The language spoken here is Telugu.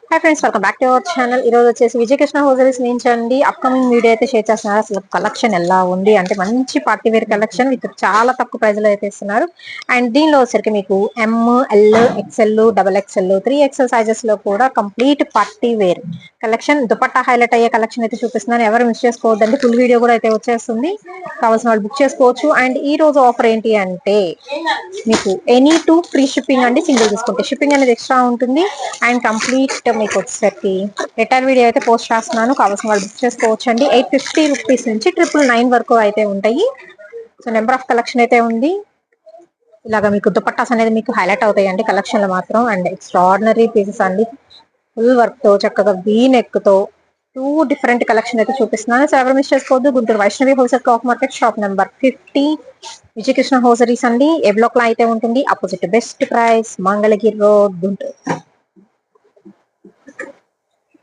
Hi friends, welcome back to our channel. ఈ రోజు వచ్చేసి విజయకృష్ణ హోజరీస్ నుంచి అండి అప్కమింగ్ వీడియో అయితే షేర్ చేస్తున్నారు. అసలు కలెక్షన్ ఎలా ఉంది అంటే మంచి పార్టీ వేర్ కలెక్షన్ విత్ చాలా తక్కువ ప్రైస్ లో అయితే ఇస్తున్నారు. అండ్ దీనిలో వచ్చరికి మీకు ML, XL, XXL, 3XL sizes లో కూడా complete party wear collection, dupatta highlight అయ్యే కలెక్షన్ అయితే చూపిస్తున్నాను. ఎవరు మిస్ చేసుకోవద్దండి, ఫుల్ వీడియో కూడా అయితే వచ్చేస్తుంది. కావాల్సిన వాళ్ళు బుక్ చేసుకోవచ్చు. అండ్ ఈ రోజు ఆఫర్ ఏంటి అంటే మీకు ఎనీ టూ ఫ్రీ షిప్పింగ్ అండి. సింగిల్ తీసుకుంటే షిప్పింగ్ అనేది ఎక్స్ట్రా ఉంటుంది. అండ్ కంప్లీట్ మీకు వచ్చేసరికి రిటర్న్ వీడియో అయితే పోస్ట్ చేస్తున్నాను. కావాల్సిన వాళ్ళు బుక్ చేసుకోవచ్చు అండి. 850 రూపీస్ నుంచి 999 వరకు అయితే ఉంటాయి. సో నెంబర్ ఆఫ్ కలెక్షన్ అయితే ఉంది. ఇలాగా మీకు దుపట్టాస్ అనేది మీకు హైలైట్ అవుతాయి అండి కలెక్షన్ లో మాత్రం. అండ్ ఎక్స్ట్రాడినరీ పీసెస్ అండి, ఫుల్ వర్క్ తో చక్కగా వీ నెక్ తో టూ డిఫరెంట్ కలెక్షన్ అయితే చూపిస్తున్నాను. సో ఎవరు మిస్ చేసుకోవద్దు. Guntur Vaishnavi wholesale cloth market, shop number 50, Vijayakrishna hosieries అండి. ఏ బ్లాక్ లో అయితే ఉంటుంది, opposite best price, Mangalagiri road, Guntur.